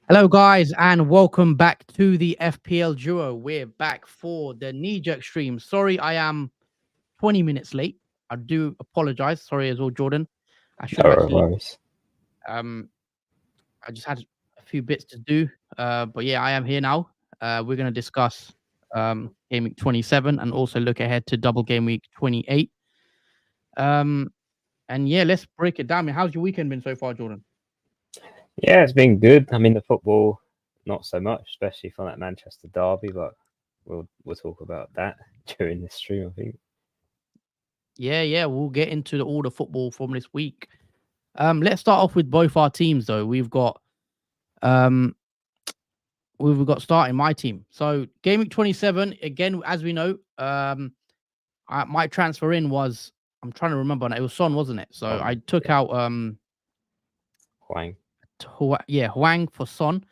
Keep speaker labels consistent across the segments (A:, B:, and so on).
A: Hello, guys, and welcome back to the FPL Duo. We're back for the Kneejerk stream. Sorry, I am 20 minutes late. I do apologize. Sorry as well, Jordan. I should have actually. I just had a few bits to do, but yeah, I am here now. We're going to discuss Game Week 27 and also look ahead to Double Game Week 28. And yeah, let's break it down. I mean, how's your weekend been so far, Jordan?
B: Yeah, it's been good. I mean, the football, not so much, especially for that Manchester derby, but we'll talk about that during this stream, I think.
A: Yeah, we'll get into all the football from this week. Let's start off with both our teams, though. We've got starting my team. So Game Week 27, again, as we know, my transfer in was, I'm trying to remember now, it was Son, wasn't it? So I took out
B: Huang.
A: Huang for Son.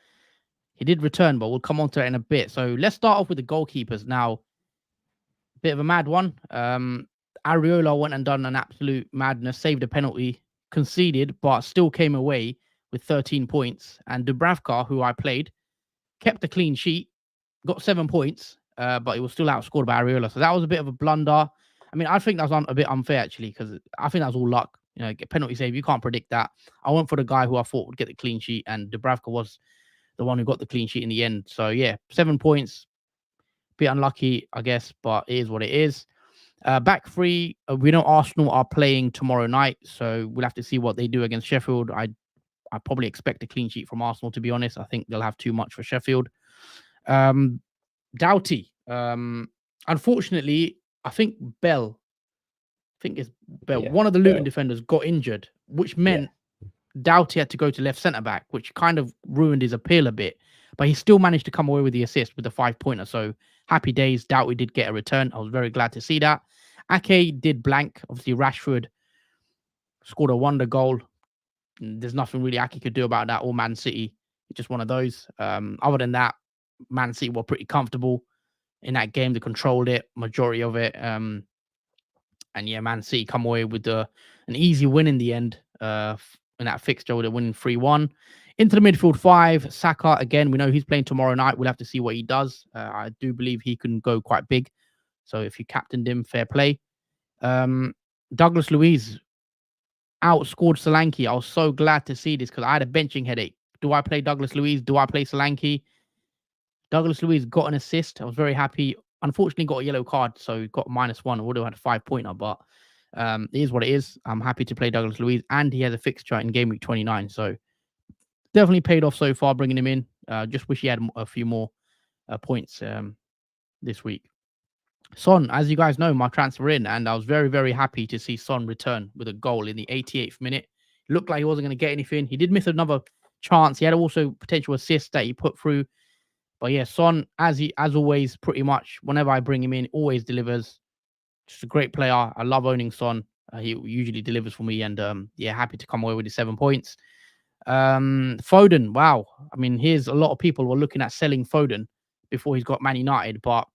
A: He did return, but we'll come on to that in a bit. So let's start off with the goalkeepers. Now, bit of a mad one. Areola went and done an absolute madness, saved a penalty, conceded, but still came away with 13 points. And Dubravka, who I played, kept a clean sheet, got 7 points, but he was still outscored by Areola. So that was a bit of a blunder. I mean, I think that was a bit unfair, actually, because I think that was all luck. You know, penalty save, you can't predict that. I went for the guy who I thought would get the clean sheet, and Dubravka was the one who got the clean sheet in the end. So yeah, 7 points. Bit unlucky, I guess, but it is what it is. Back three, we know Arsenal are playing tomorrow night, so we'll have to see what they do against Sheffield. I probably expect a clean sheet from Arsenal, to be honest. I think they'll have too much for Sheffield. Doughty. Unfortunately, I think it's Bell.
B: Yeah,
A: one of the Luton defenders got injured, which meant Doughty had to go to left centre back, which kind of ruined his appeal a bit. But he still managed to come away with the assist with the 5-pointer. So happy days. Doughty did get a return. I was very glad to see that. Ake did blank. Obviously, Rashford scored a wonder goal. There's nothing really Ake could do about that, or Man City. It's just one of those. Other than that, Man City were pretty comfortable in that game. They controlled it, majority of it. And yeah, Man City come away with an easy win in the end in that fixture, with a winning 3-1. Into the midfield 5, Saka, again, we know he's playing tomorrow night. We'll have to see what he does. I do believe he can go quite big. So if you captained him, fair play. Douglas Luiz outscored Solanke. I was so glad to see this because I had a benching headache. Do I play Douglas Luiz? Do I play Solanke? Douglas Luiz got an assist. I was very happy. Unfortunately, got a yellow card, so he got -1. I would have had a 5-pointer, but it is what it is. I'm happy to play Douglas Luiz, and he has a fixture in Game Week 29. So definitely paid off so far bringing him in. Just wish he had a few more points this week. Son, as you guys know, my transfer in, and I was very, very happy to see Son return with a goal in the 88th minute. It looked like he wasn't going to get anything. He did miss another chance. He had also potential assists that he put through. But yeah, Son, as always, pretty much whenever I bring him in, always delivers. Just a great player. I love owning Son. He usually delivers for me, and yeah, happy to come away with his 7 points. Foden, wow. I mean, here's a lot of people were looking at selling Foden before he's got Man United, but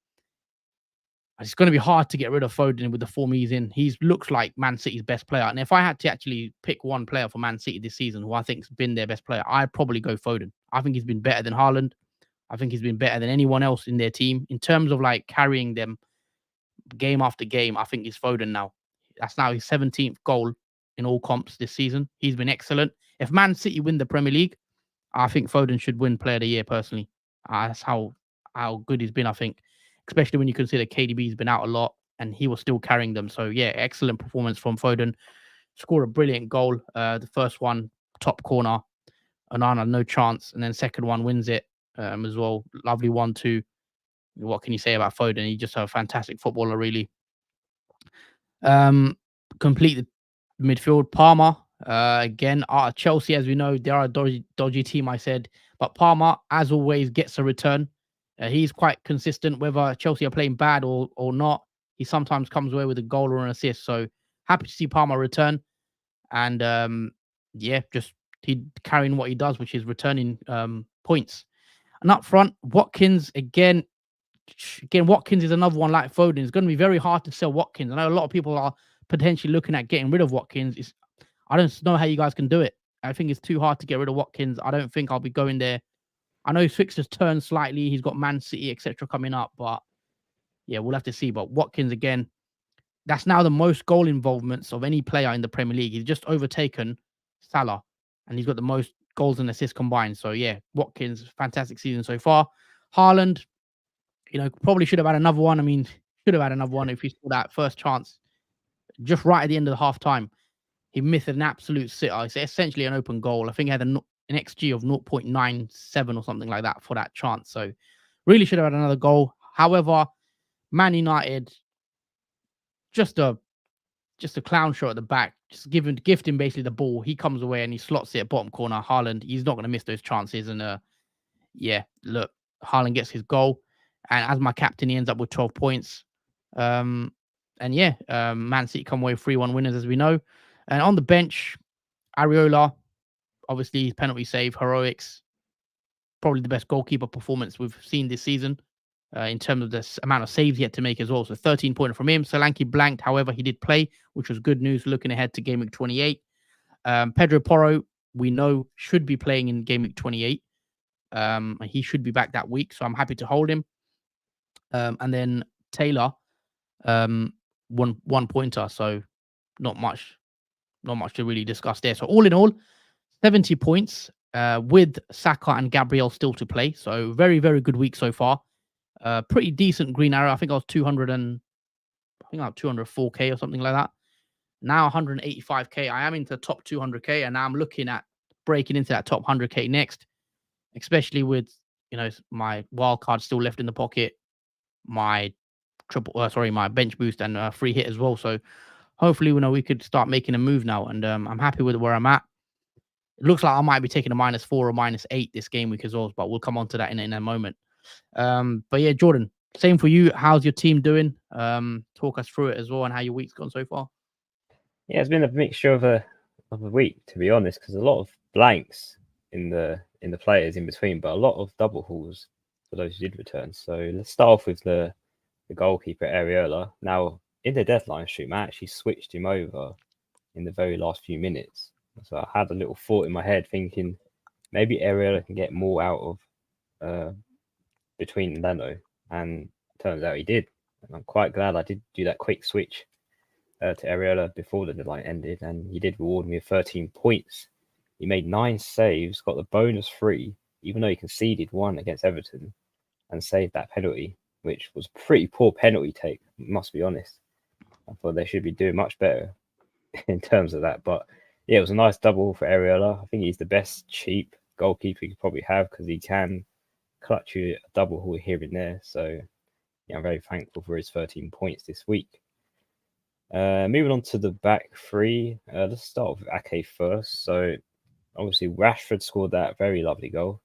A: it's going to be hard to get rid of Foden with the form he's in. He looks like Man City's best player. And if I had to actually pick one player for Man City this season who I think's been their best player, I'd probably go Foden. I think he's been better than Haaland. I think he's been better than anyone else in their team. In terms of like carrying them game after game, I think it's Foden now. That's now his 17th goal in all comps this season. He's been excellent. If Man City win the Premier League, I think Foden should win Player of the Year personally. That's how good he's been, I think. Especially when you consider KDB's been out a lot and he was still carrying them. So yeah, excellent performance from Foden. Scored a brilliant goal. The first one, top corner. Onana, no chance. And then second one wins it as well. Lovely 1-2. What can you say about Foden? He's just a fantastic footballer, really. Complete the midfield. Palmer, again, Chelsea, as we know, they are a dodgy team, I said. But Palmer, as always, gets a return. He's quite consistent, whether Chelsea are playing bad or not. He sometimes comes away with a goal or an assist. So happy to see Palmer return. And yeah, just he carrying what he does, which is returning points. And up front, Watkins, again, Watkins is another one like Foden. It's going to be very hard to sell Watkins. I know a lot of people are potentially looking at getting rid of Watkins. I don't know how you guys can do it. I think it's too hard to get rid of Watkins. I don't think I'll be going there. I know his fixtures turned slightly. He's got Man City, etc. coming up, but yeah, we'll have to see. But Watkins again, that's now the most goal involvements of any player in the Premier League. He's just overtaken Salah, and he's got the most goals and assists combined. So yeah, Watkins, fantastic season so far. Haaland, probably should have had another one. I mean, should have had another one if he saw that first chance just right at the end of the half time. He missed an absolute sitter. It's essentially an open goal. I think he had an XG of 0.97 or something like that for that chance. So really should have had another goal. However, Man United, just a clown shot at the back, just gifting basically the ball. He comes away and he slots it at bottom corner. Haaland, he's not going to miss those chances. And yeah, look, Haaland gets his goal. And as my captain, he ends up with 12 points. And yeah, Man City come away 3-1 winners, as we know. And on the bench, Areola, obviously penalty save, heroics, probably the best goalkeeper performance we've seen this season in terms of the amount of saves he had to make as well. So 13 pointer from him. Solanke blanked, however, he did play, which was good news looking ahead to Game Week 28. Pedro Porro, we know, should be playing in Game Week 28. He should be back that week, so I'm happy to hold him. And then Taylor, one pointer, so not much to really discuss there. So all in all, 70 points with Saka and Gabriel still to play. So very, very good week so far. Pretty decent green arrow. I think I was 204k or something like that. Now 185k. I am into top 200k, and now I'm looking at breaking into that top 100k next, especially with my wild card still left in the pocket, my my bench boost and free hit as well. So hopefully, we could start making a move now, and I'm happy with where I'm at. It looks like I might be taking a -4 or -8 this game week as well, but we'll come on to that in a moment. But yeah, Jordan, same for you. How's your team doing? Talk us through it as well and how your week's gone so far.
B: Yeah, it's been a mixture of a week, to be honest, because a lot of blanks in the players in between, but a lot of double hauls for those who did return. So let's start off with the goalkeeper, Areola. Now, in the deadline stream, I actually switched him over in the very last few minutes. So I had a little thought in my head thinking maybe Areola can get more out of between Leno, and turns out he did. And I'm quite glad I did do that quick switch to Areola before the deadline ended, and he did reward me with 13 points. He made 9 saves, got the bonus 3, even though he conceded 1 against Everton and saved that penalty, which was pretty poor penalty take, must be honest. I thought they should be doing much better in terms of that. But yeah, it was a nice double for Areola. I think he's the best cheap goalkeeper you could probably have because he can clutch you a double haul here and there. So yeah, I'm very thankful for his 13 points this week. Moving on to the back three, let's start with Ake first. So obviously Rashford scored that very lovely goal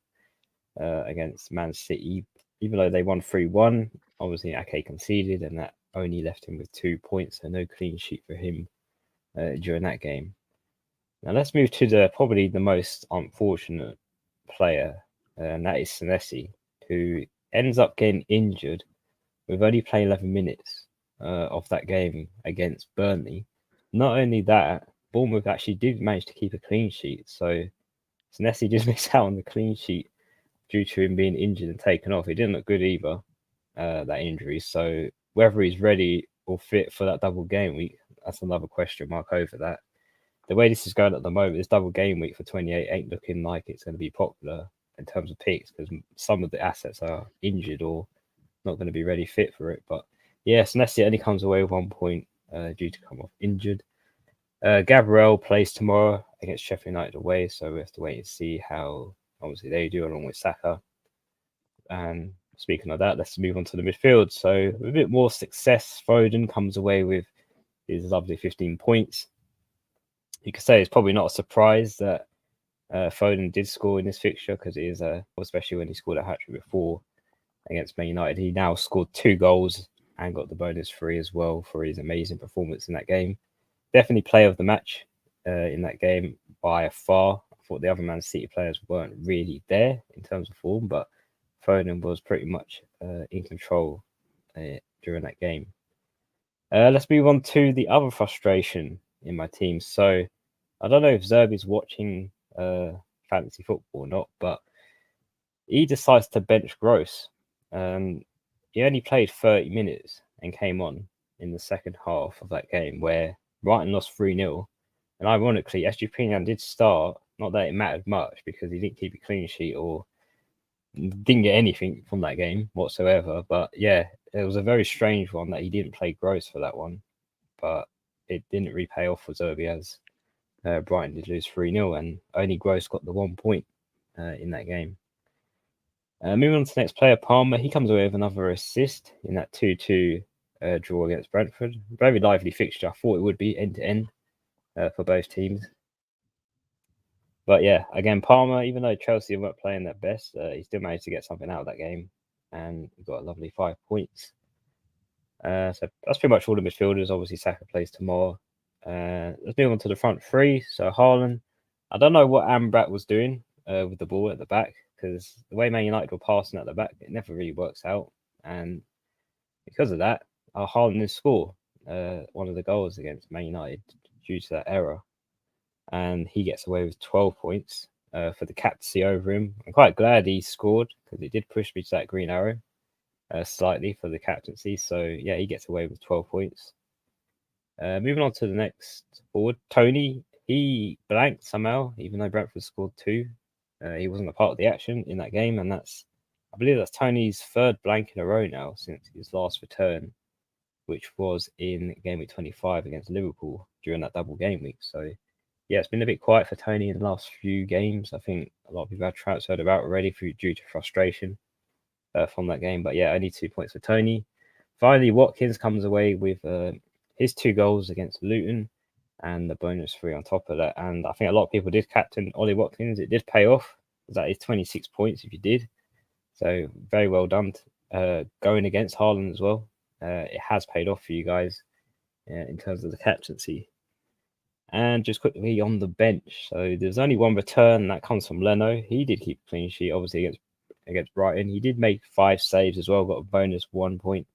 B: against Man City. Even though they won 3-1, obviously Ake conceded, and that only left him with 2 points, so no clean sheet for him during that game. Now let's move to probably the most unfortunate player, and that is Senesi, who ends up getting injured with only playing 11 minutes of that game against Burnley. Not only that, Bournemouth actually did manage to keep a clean sheet, so Senesi just missed out on the clean sheet due to him being injured and taken off. He didn't look good either, that injury. So whether he's ready or fit for that double game week, that's another question mark over that. The way this is going at the moment, this double game week for 28 ain't looking like it's going to be popular in terms of picks because some of the assets are injured or not going to be ready fit for it. But yeah, Senesi only comes away with 1 point due to come off injured. Gabriel plays tomorrow against Sheffield United away, so we have to wait and see how obviously they do along with Saka. And speaking of that, let's move on to the midfield. So with a bit more success, Foden comes away with his lovely 15 points. You could say it's probably not a surprise that Foden did score in this fixture because it is, especially when he scored a hat-trick before against Man United. He now scored 2 goals and got the bonus 3 as well for his amazing performance in that game. Definitely player of the match in that game by far. I thought the other Man City players weren't really there in terms of form, but Foden was pretty much in control during that game. Let's move on to the other frustration in my team. So I don't know if Zerby's watching fantasy football or not, but he decides to bench Gross. He only played 30 minutes and came on in the second half of that game where Brighton lost 3-0. And ironically, Estupinian did start. Not that it mattered much because he didn't keep a clean sheet or didn't get anything from that game whatsoever. But yeah, it was a very strange one that he didn't play Gross for that one. But it didn't repay off for Zerby as Brighton did lose 3-0 and only Gross got the 1 point in that game. Moving on to the next player, Palmer. He comes away with another assist in that 2-2 draw against Brentford. Very lively fixture. I thought it would be end-to-end for both teams. But yeah, again, Palmer, even though Chelsea weren't playing their best, he still managed to get something out of that game and got a lovely 5 points. So that's pretty much all the midfielders. Obviously, Saka plays tomorrow. Let's move on to the front three. So Haaland, I don't know what Amrabat was doing with the ball at the back because the way Man United were passing at the back, it never really works out. And because of that, Haaland didn't score one of the goals against Man United due to that error. And he gets away with 12 points for the captaincy over him. I'm quite glad he scored because it did push me to that green arrow slightly for the captaincy. So yeah, he gets away with 12 points. Moving on to the next forward, Tony. He blanked somehow, even though Brentford scored 2. He wasn't a part of the action in that game, and I believe that's Tony's third blank in a row now since his last return, which was in game week 25 against Liverpool during that double game week. So yeah, it's been a bit quiet for Tony in the last few games. I think a lot of people have transferred about already due to frustration from that game. But yeah, only 2 points for Tony. Finally, Watkins comes away with his 2 goals against Luton and the bonus 3 on top of that. And I think a lot of people did captain Ollie Watkins. It did pay off. That is 26 points if you did. So very well done going against Haaland as well. It has paid off for you guys in terms of the captaincy. And just quickly on the bench. So there's only one return that comes from Leno. He did keep a clean sheet, obviously, against Brighton. He did make 5 saves as well, got a bonus 1 point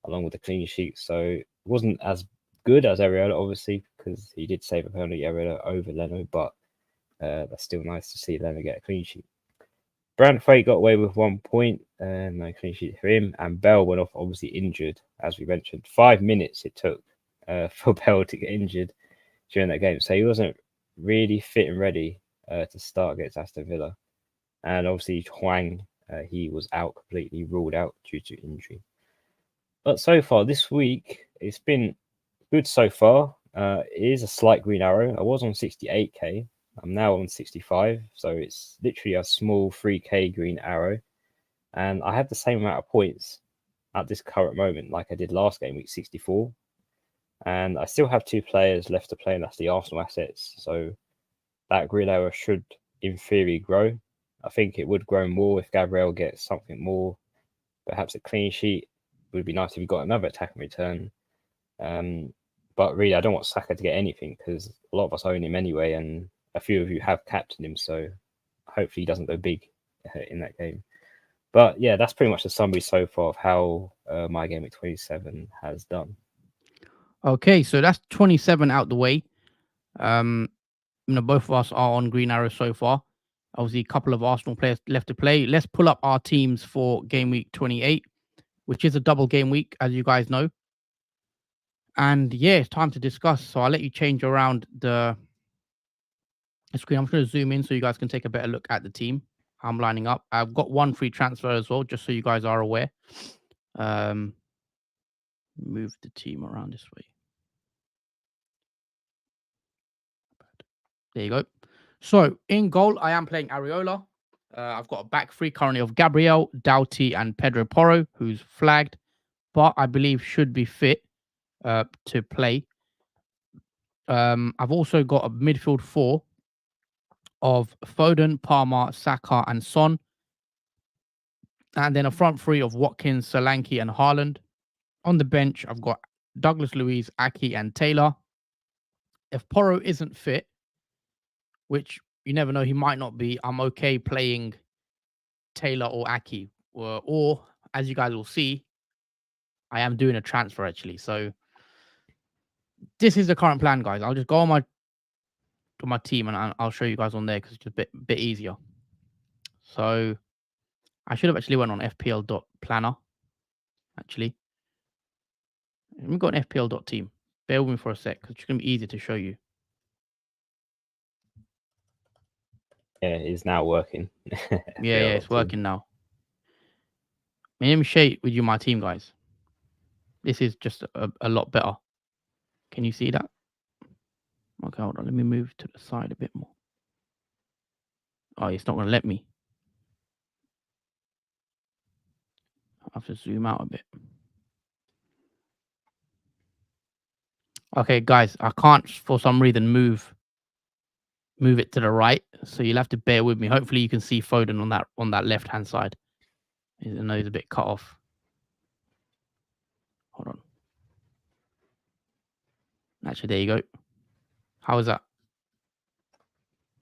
B: along with the clean sheet. So it wasn't as good as Areola, obviously, because he did save a penalty Areola over Leno, but that's still nice to see Leno get a clean sheet. Branthwaite got away with 1 point, no clean sheet for him, and Bell went off obviously injured, as we mentioned. 5 minutes it took for Bell to get injured during that game, so he wasn't really fit and ready to start against Aston Villa. And obviously Huang, he was out completely, ruled out due to injury. But so far this week, it's been good so far. It is a slight green arrow. I was on 68k. I'm now on 65. So it's literally a small 3k green arrow. And I have the same amount of points at this current moment like I did last game, week 64. And I still have 2 players left to play, and that's the Arsenal assets. So that green arrow should, in theory, grow. I think it would grow more if Gabriel gets something more, perhaps a clean sheet. It would be nice if he got another attack and return. But really, I don't want Saka to get anything because a lot of us own him anyway, and a few of you have captained him. So hopefully he doesn't go big in that game. But yeah, that's pretty much the summary so far of how my game at 27 has done.
A: Okay, so that's 27 out the way. Both of us are on green arrow so far. Obviously, a couple of Arsenal players left to play. Let's pull up our teams for game week 28, which is a double game week, as you guys know. And yeah, it's time to discuss. So I'll let you change around the screen. I'm just going to zoom in so you guys can take a better look at the team. I'm lining up. I've got 1 free transfer as well, just so you guys are aware. Move the team around this way. There you go. So in goal, I am playing Areola. I've got a back 3 currently of Gabriel, Doughty, and Pedro Porro, who's flagged, but I believe should be fit to play. I've also got a midfield 4 of Foden, Palmer, Saka, and Son. And then a front 3 of Watkins, Solanke, and Haaland. On the bench, I've got Douglas Luiz, Aki, and Taylor. If Porro isn't fit, which you never know, he might not be, I'm okay playing Taylor or Aki. Or as you guys will see, I am doing a transfer actually. So is the current plan, guys. I'll just go on my team and I'll show you guys on there because it's just a bit easier. So I should have actually went on FPL.planner. Actually, let me go on FPL.team. Bear with me for a sec because it's gonna be easier to show you.
B: Yeah, it's now working.
A: Yeah, it's working now. Let me share with you my team, guys. This is just a lot better. Can you see that? Okay, hold on. Let me move to the side a bit more. Oh, it's not going to let me. I have to zoom out a bit. Okay, guys, I can't for some reason move it to the right, so you'll have to bear with me. Hopefully, you can see Foden on that left hand side. I know he's a bit cut off. Hold on. Actually, there you go. How is that?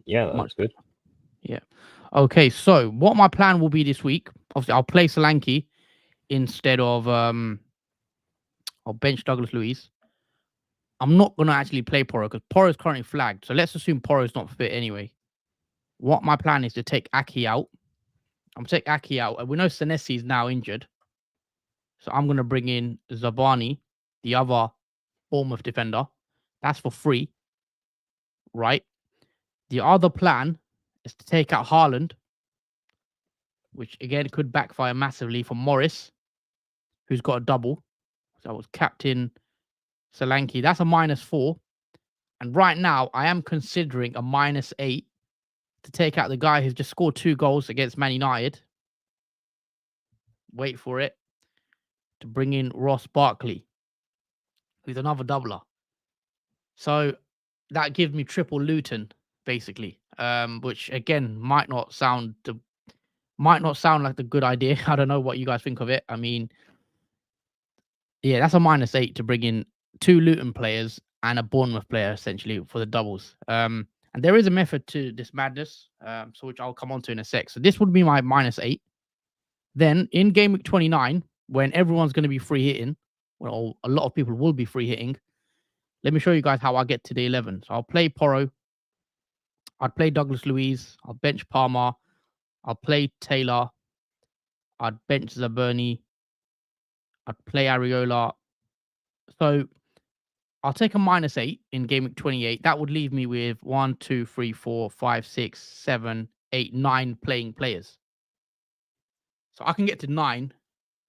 B: Yeah, that's good.
A: Yeah. Okay, so what my plan will be this week, obviously I'll play Solanke instead of I'll bench Douglas Luiz. I'm not gonna actually play Porro because Porro is currently flagged. So let's assume Porro is not fit anyway. What my plan is to take Aki out. I'm gonna take Aki out. And we know Senesi is now injured. So I'm gonna bring in Zabani, the other Bournemouth defender. That's for free. Right? The other plan is to take out Haaland, which again could backfire massively for Morris, who's got a double. So I was captain Solanke. That's a -4. And right now, I am considering a -8 to take out the guy who's just scored 2 goals against Man United. Wait for it. To bring in Ross Barkley, who's another doubler. So that gives me triple Luton, basically. Which again might not sound like the good idea. I don't know what you guys think of it. I mean, yeah, that's a -8 to bring in 2 Luton players and a Bournemouth player essentially for the doubles. And there is a method to this madness, so which I'll come on to in a sec. So this would be my -8. Then in game week 29, when everyone's going to be free hitting, well, a lot of people will be free hitting. Let me show you guys how I get to the 11. So I'll play Porro. I'd play Douglas Luiz. I'll bench Palmer. I'll play Taylor. I'd bench Zaberni. I'd play Areola. So I'll take a -8 in game week 28. That would leave me with 1, 2, 3, 4, 5, 6, 7, 8, 9 playing players. So I can get to 9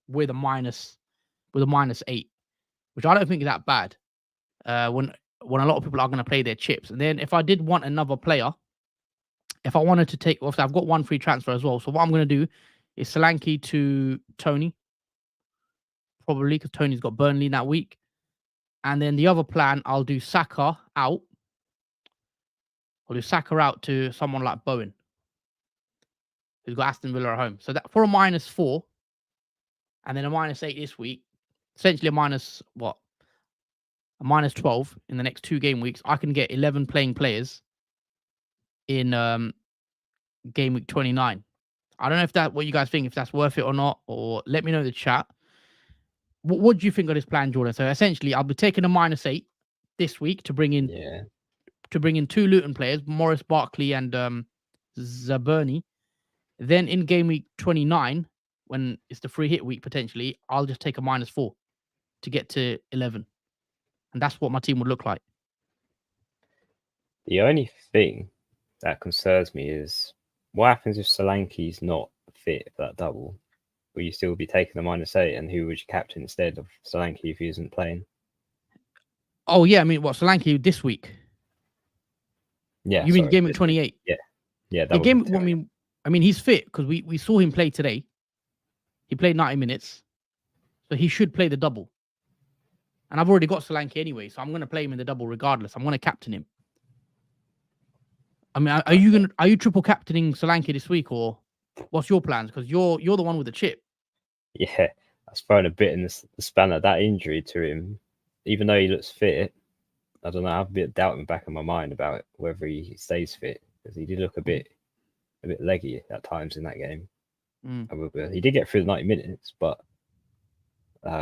A: with a -8, which I don't think is that bad. When a lot of people are going to play their chips. And then if I did want another player, if I wanted to take, obviously I've got 1 free transfer as well. So what I'm going to do is Solanke to Tony, probably because Tony's got Burnley that week. And then the other plan, I'll do Saka out. I'll do Saka out to someone like Bowen, who's got Aston Villa at home. So that for a -4, and then a -8 this week, essentially a -12 in the next 2 game weeks. I can get 11 playing players in game week 29. I don't know if what you guys think, if that's worth it or not, or let me know in the chat. What do you think of this plan, Jordan? So essentially, I'll be taking a -8 this week to bring in 2 Luton players, Morris Barkley and Zaberni. Then in game week 29, when it's the free hit week potentially, I'll just take a -4 to get to 11. And that's what my team would look like.
B: The only thing that concerns me is what happens if Solanke's not fit for that double? Will you still be taking the -8? And who would you captain instead of Solanke if he isn't playing?
A: Oh, yeah. I mean, what, Solanke this week?
B: Yeah.
A: You mean game week 28?
B: Yeah. Yeah.
A: I mean, he's fit because we saw him play today. He played 90 minutes. So he should play the double. And I've already got Solanke anyway, so I'm going to play him in the double regardless. I'm going to captain him. I mean, are you triple captaining Solanke this week, or what's your plans? Because you're the one with the chip.
B: Yeah, that's thrown a bit in the spanner. That injury to him, even though he looks fit, I don't know. I have a bit of doubt in the back of my mind about whether he stays fit, because he did look a bit leggy at times in that game. He did get through the 90 minutes, but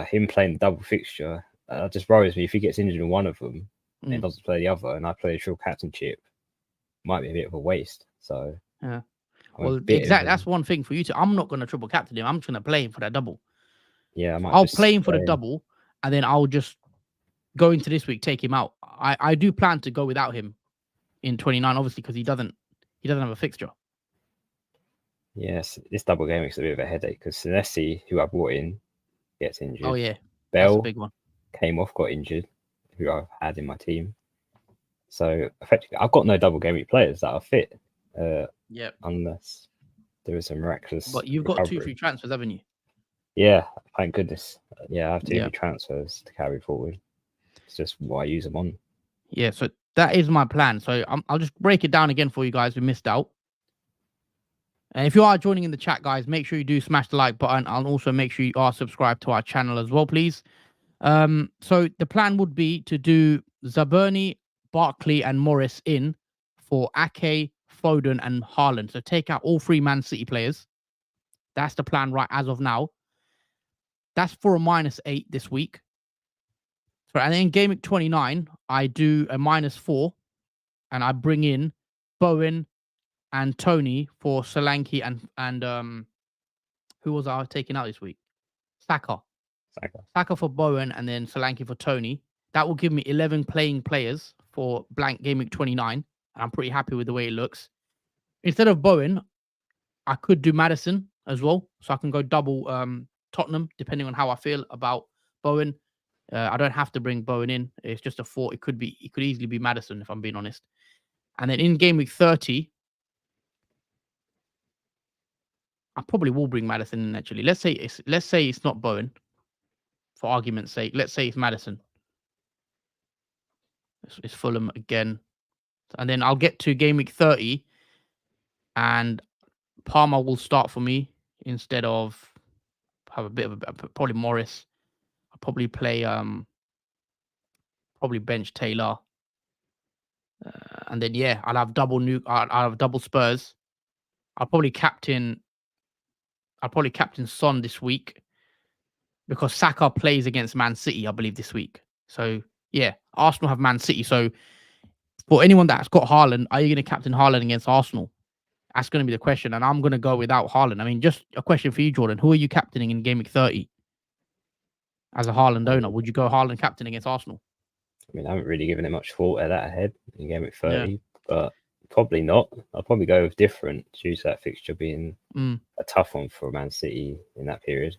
B: him playing the double fixture just worries me. If he gets injured in one of them, and it doesn't play the other, and I play a triple captainship, might be a bit of a waste. So
A: yeah.
B: I'm
A: Well, exactly. That's one thing for you to. I'm not going to triple captain him. I'm just going to play him for that double.
B: Yeah,
A: I'll play him for the double, and then I'll just go into this week, take him out. I do plan to go without him in 29, obviously, because he doesn't have a fixture.
B: Yes, this double game is a bit of a headache because Senesi, who I brought in, gets injured.
A: Oh yeah,
B: Bell
A: that's a big one.
B: Came off, got injured, who I've had in my team. So effectively, I've got no double game week players that are fit.
A: Yeah,
B: unless there is a miraculous.
A: But you've got 2 free transfers, haven't you?
B: Yeah, thank goodness. Yeah, I have 2 free
A: Yeah.
B: transfers to carry forward. It's just what I use them on.
A: Yeah, so that is my plan. So I'll just break it down again for you guys who missed out. And if you are joining in the chat, guys, make sure you do smash the like button. I'll also make sure you are subscribed to our channel as well, please. So the plan would be to do Zaberni, Barkley, and Morris in for Ake, Foden, and Haaland. So take out all 3 Man City players. That's the plan right as of now. That's for a -8 this week. So, and then in Game Week 29, I do a -4, and I bring in Bowen and Tony for Solanke and who was I taking out this week? Saka for Bowen, and then Solanke for Tony. That will give me 11 playing players for blank Game Week 29, and I'm pretty happy with the way it looks. Instead of Bowen, I could do Maddison as well, so I can go double Tottenham depending on how I feel about Bowen. I don't have to bring Bowen in. It's just a thought. It could easily be Maddison if I'm being honest. And then in Game Week 30, I probably will bring Maddison in actually. Let's say it's not Bowen, for argument's sake. Let's say it's Maddison. It's Fulham again. And then I'll get to Game Week 30, and Palmer will start for me instead of have a bit of probably Morris. I'll probably play probably bench Taylor. And then yeah, I'll have double Spurs. I'll probably captain Son this week because Saka plays against Man City, I believe, this week. So yeah, Arsenal have Man City. So for anyone that's got Haaland, are you going to captain Haaland against Arsenal? That's going to be the question. And I'm going to go without Haaland. I mean, just a question for you, Jordan. Who are you captaining in Game Week 30 as a Haaland owner? Would you go Haaland captain against Arsenal?
B: I mean, I haven't really given it much thought at that ahead in Game Week 30, but probably not. I'll probably go with different due to that fixture being a tough one for Man City in that period.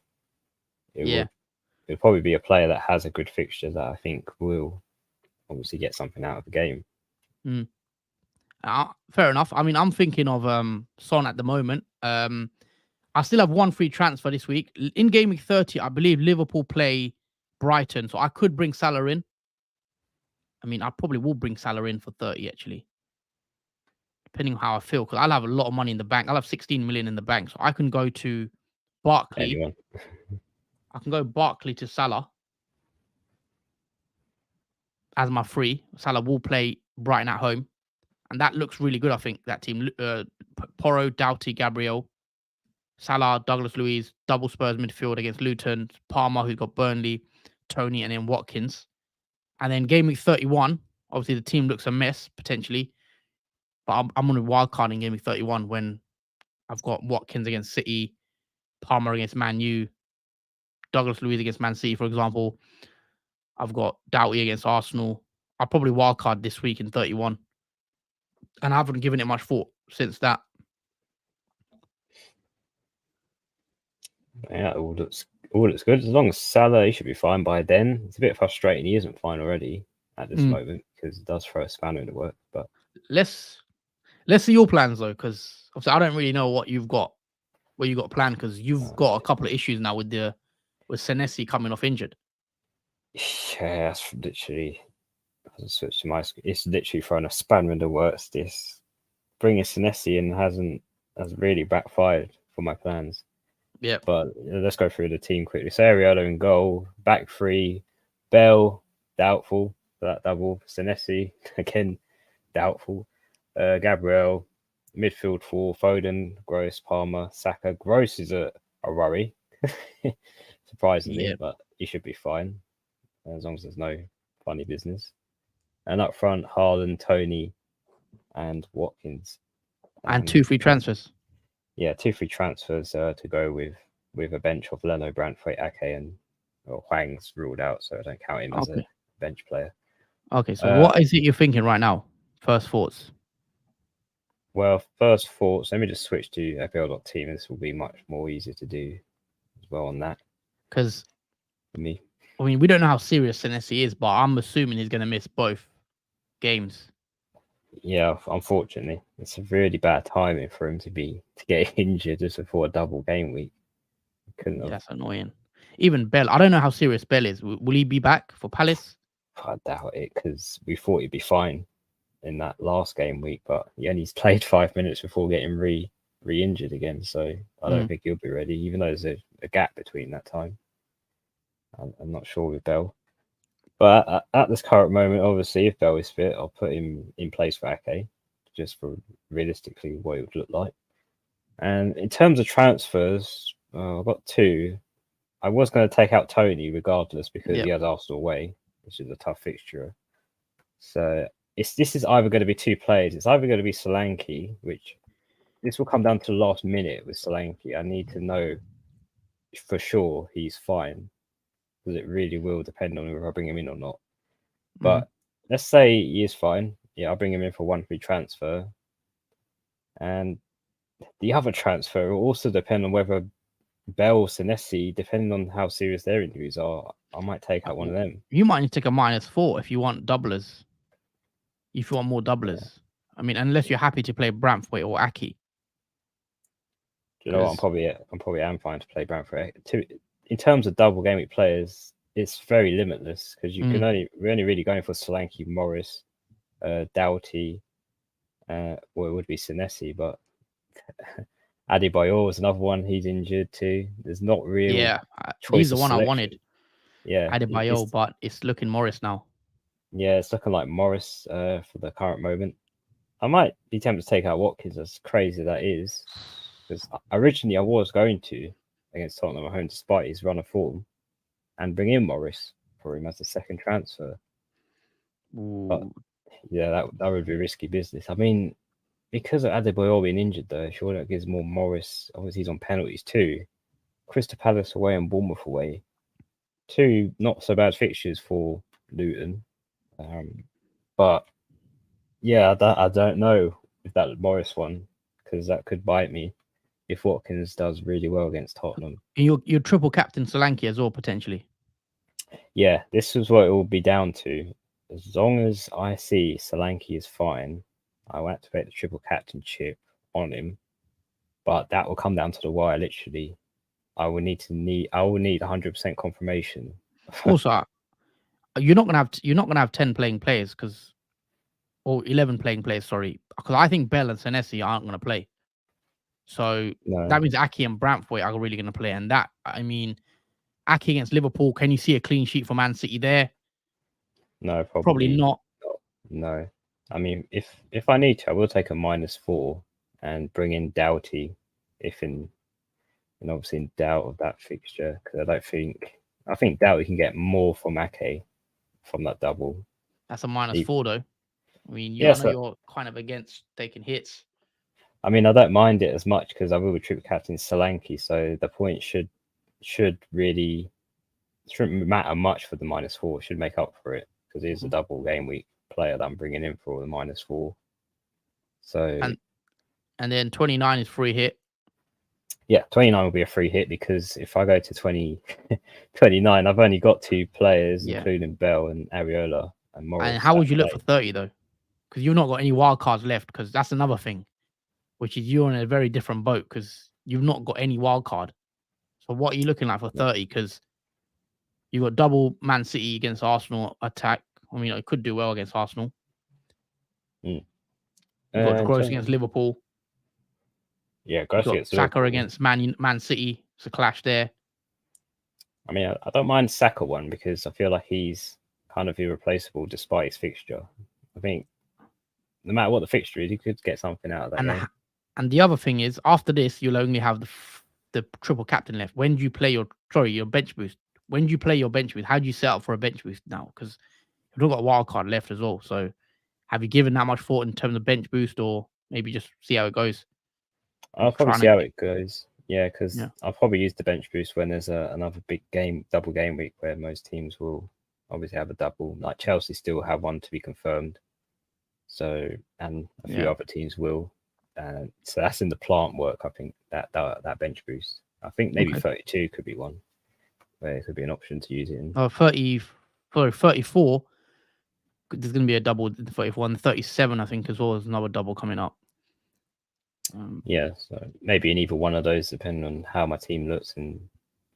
B: It would probably be a player that has a good fixture that I think will obviously get something out of the game.
A: Fair enough. I mean, I'm thinking of Son at the moment. I still have 1 free transfer this week. In Game Week 30, I believe Liverpool play Brighton, so I could bring Salah in. I mean, I probably will bring Salah in for 30, actually. Depending on how I feel, because I'll have a lot of money in the bank. I'll have 16 million in the bank, so I can go to Barkley. I can go Barkley to Salah as my free. Salah will play Brighton at home. And that looks really good, I think, that team. Porro, Doughty, Gabriel, Salah, Douglas Luiz, double Spurs midfield against Luton, Palmer, who's got Burnley, Tony, and then Watkins. And then Game Week 31, obviously the team looks a mess, potentially. But I'm on a wild card in Game Week 31 when I've got Watkins against City, Palmer against Man U, Douglas Luiz against Man City, for example. I've got Doughty against Arsenal. I'll probably wild card this week in 31. And I haven't given it much thought since that.
B: Yeah, all looks good. As long as Salah, he should be fine by then. It's a bit frustrating he isn't fine already at this moment because it does throw a spanner in the works. But
A: let's see your plans though, because obviously I don't really know what you got planned, because you've got a couple of issues now with Senesi coming off injured.
B: Yeah, that's literally. Switch to my screen. It's literally thrown a spanner in the works. This bringing Senesi in has really backfired for my plans.
A: Yeah,
B: but let's go through the team quickly. So Ariola in goal, back 3, Bell doubtful for that double. Senesi again doubtful. Gabriel midfield 4, Foden, Gross, Palmer, Saka. Gross is a worry, surprisingly, but he should be fine as long as there's no funny business. And up front, Haaland, Tony, and Watkins.
A: And 2 free transfers.
B: Yeah, 2 free transfers to go with a bench of Leno, Brantford, Ake, and Hwang's ruled out, so I don't count him as a bench player.
A: Okay, so what is it you're thinking right now? First thoughts.
B: Well, first thoughts. Let me just switch to FPL.team. This will be much more easier to do as well on that.
A: Because
B: for me,
A: I mean, we don't know how serious Senesi is, but I'm assuming he's going to miss both games.
B: Yeah, unfortunately, it's a really bad timing for him to get injured just before a double game week.
A: Yeah, that's annoying. Even Bell, I don't know how serious Bell is. Will he be back for Palace?
B: I doubt it, because we thought he'd be fine in that last game week, but he only played 5 minutes before getting re-injured again. So I don't think he'll be ready, even though there's a gap between that time. I'm not sure with Bell. But at this current moment, obviously, if Bell is fit, I'll put him in place for Ake, just for realistically what it would look like. And in terms of transfers, I've got 2. I was going to take out Tony regardless because he has Arsenal away, which is a tough fixture. So this is either going to be 2 players. It's either going to be Solanke, which this will come down to the last minute with Solanke. I need to know for sure he's fine, because it really will depend on whether I bring him in or not. But let's say he is fine. Yeah, I'll bring him in for 1 free transfer. And the other transfer will also depend on whether Bell or Senesi, depending on how serious their injuries are, I might take out one of them.
A: You might need to take a -4 if you want doublers. If you want more doublers. Yeah. I mean, unless you're happy to play Brantford or Ake.
B: You know what? I'm probably am fine to play Brantford. In terms of double game week players, it's very limitless because we're only really going for Solanke, Morris, Doughty, it would be Senesi, but Adebayor is another one. He's injured too. There's not real.
A: Yeah, he's the one I wanted.
B: Yeah,
A: Adebayor, but it's looking Morris now.
B: Yeah, it's looking like Morris for the current moment. I might be tempted to take out Watkins, as crazy that is, because originally I was going to against Tottenham at home, despite his run of form, and bring in Morris for him as a second transfer.
A: Ooh.
B: But yeah, that would be risky business. I mean, because of Adebayor being injured, though, surely that gives more Morris. Obviously, he's on penalties too. Crystal Palace away and Bournemouth away. 2 not so bad fixtures for Luton. But yeah, I don't know if that Morris one, because that could bite me if Watkins does really well against Tottenham.
A: You're triple captain Solanke as well, potentially.
B: Yeah, this is what it will be down to. As long as I see Solanke is fine, I will activate the triple captainship on him. But that will come down to the wire. Literally, I will need 100% confirmation.
A: Also, you're not gonna have 10 playing players or 11 playing players. Sorry, because I think Bell and Senesi aren't gonna play. So that means Ake and Brantford are really gonna play, and that, I mean, Ake against Liverpool. Can you see a clean sheet for Man City there?
B: No,
A: probably not.
B: No, I mean, if I need to, I will take a -4 and bring in Doughty and obviously in doubt of that fixture, because I think Doughty can get more from Ake from that double.
A: That's a -4 though. I mean, I know you're kind of against taking hits.
B: I mean, I don't mind it as much because I will be triple captain Solanke, so the point shouldn't matter much for the -4. It should make up for it because he's a double game week player that I'm bringing in for the -4. So
A: and then 29 is free hit.
B: Yeah, 29 will be a free hit because if I go to 29, I've only got 2 players, including Bell and Areola and Morris.
A: And how would you look for 30 though? Because you've not got any wild cards left. Because that's another thing, which is you're in a very different boat because you've not got any wild card. So what are you looking like for 30? Because you've got double Man City against Arsenal attack. I mean, it could do well against Arsenal. You've got Gross against Liverpool.
B: Yeah, Gross against
A: Saka
B: Liverpool.
A: against Man City. It's a clash there.
B: I mean, I don't mind Saka one because I feel like he's kind of irreplaceable despite his fixture. I think no matter what the fixture is, you could get something out of that game.
A: And the other thing is, after this, you'll only have the triple captain left. When do you play your bench boost? When do you play your bench boost? How do you set up for a bench boost now? Because You've not got a wild card left as well. So have you given that much thought in terms of bench boost, or maybe just see how it goes?
B: I'll probably
A: Trying
B: see
A: to,
B: how it goes. Yeah, because
A: yeah.
B: I'll probably use the bench boost when there's another big game, double game week, where most teams will obviously have a double. Like Chelsea still have one to be confirmed. So, and a few
A: Yeah.
B: other teams will. So that's in the plant work. I think that bench boost. I think maybe
A: Okay.
B: 32 could be one where it could be an option to use it in.
A: 34. There's going to be a double in the 34 and the 37, I think, as well as another double coming up.
B: Yeah, so maybe in either one of those, depending on how my team looks and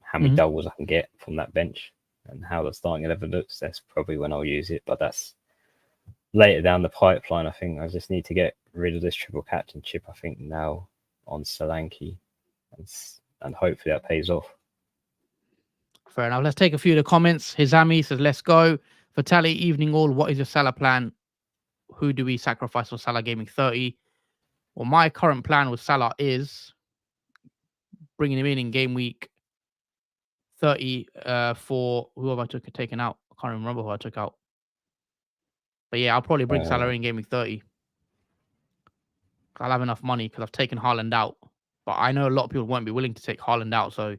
B: how many doubles I can get from that bench and how the starting 11 looks. That's probably when I'll use it, but that's later down the pipeline. I think I just need to get rid of this triple captain chip. I think now on Solanke, and hopefully that pays off.
A: Fair enough. Let's take a few of the comments. Hizami says, "Let's go. Fatali, evening all. What is your Salah plan? Who do we sacrifice for Salah Gaming 30? Well, my current plan with Salah is bringing him in game week 30 for who have I taken out? I can't remember who I took out. But yeah, I'll probably bring Salah in game week 30. I'll have enough money because I've taken Haaland out. But I know a lot of people won't be willing to take Haaland out. So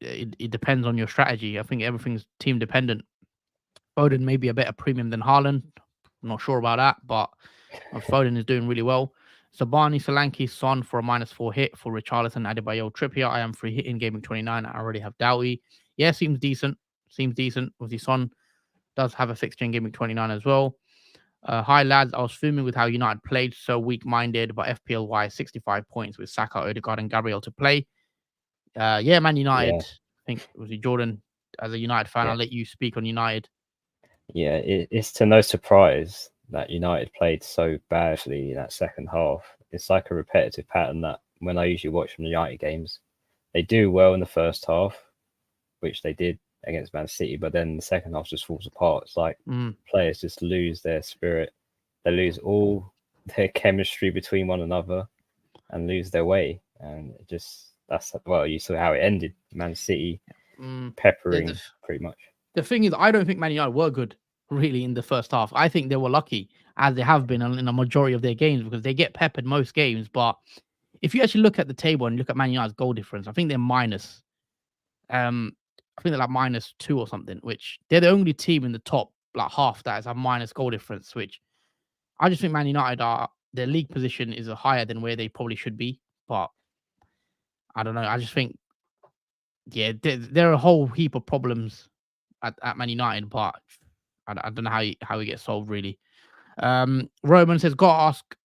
A: it depends on your strategy. I think everything's team dependent. Foden may be a better premium than Haaland. I'm not sure about that, but Foden is doing really well. Sabani, Solanke, Son for a -4 hit for Richarlison, Adebayo, Trippier. I am free hit in gaming 29. I already have Doughty. Yeah, seems decent. Obviously, Son does have a fixture in gaming 29 as well. Hi, lads. I was fuming with how United played so weak-minded, but FPL wise, 65 points with Saka, Odegaard, and Gabriel to play. Yeah, Man United. I think it was Jordan. As a United fan, I'll let you speak on United.
B: Yeah, it's to no surprise that United played so badly in that second half. It's like a repetitive pattern that when I usually watch from the United games, they do well in the first half, which they did against Man City, but then the second half just falls apart. It's like players just lose their spirit. They lose all their chemistry between one another and lose their way. And it just, you saw how it ended. Man City peppering pretty much.
A: The thing is, I don't think Man United were good, really, in the first half. I think they were lucky, as they have been in a majority of their games, because they get peppered most games. But if you actually look at the table and look at Man United's goal difference, I think they're minus. I think they're like -2 or something, which they're the only team in the top like half that has a minus goal difference, which I just think Man United their league position is higher than where they probably should be. But I don't know. I just think, yeah, there are a whole heap of problems at Man United, but I don't know how it gets solved really. Roman says, "Got to ask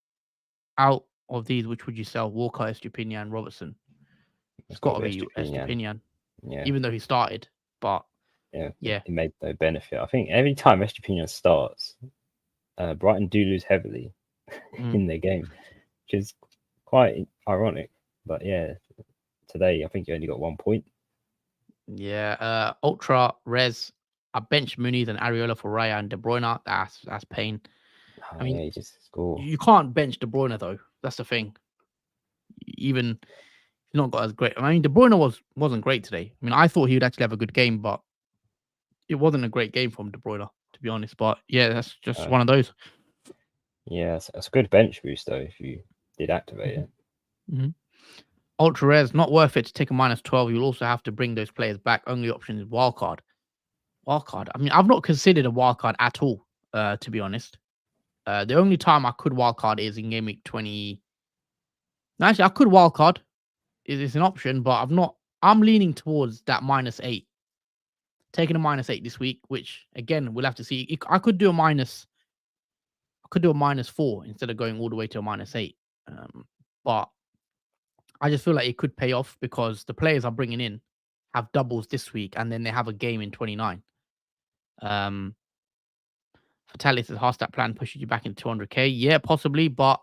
A: out of these, which would you sell? Walker, Estupinian, and Robertson." It's got to be Estupinian, even though he started. But yeah,
B: it made no benefit. I think every time Estupinian starts, Brighton do lose heavily in their game, which is quite ironic. But yeah, today I think you only got 1 point.
A: Yeah, Ultra Res. I bench Muniz and Areola for Raya and De Bruyne. That's pain. I mean,
B: you just score.
A: You can't bench De Bruyne though. That's the thing. Even he's not got as great. I mean, De Bruyne wasn't great today. I mean, I thought he would actually have a good game, but it wasn't a great game from De Bruyne, to be honest. But yeah, that's just one of those.
B: Yeah, it's a good bench boost though if you did activate it.
A: Ultra Res, not worth it to take a -12. You'll also have to bring those players back. Only option is wildcard. Wildcard. I mean, I've not considered a wildcard at all, to be honest. The only time I could wildcard is in game week 20. No, actually, I could wildcard. It's an option, but I'm leaning towards that -8. Taking a -8 this week, which again we'll have to see. I could do a -4 instead of going all the way to a -8. But I just feel like it could pay off because the players I'm bringing in have doubles this week, and then they have a game in 29. Fatalis says, "Half that plan pushes you back into 200k." Yeah, possibly, but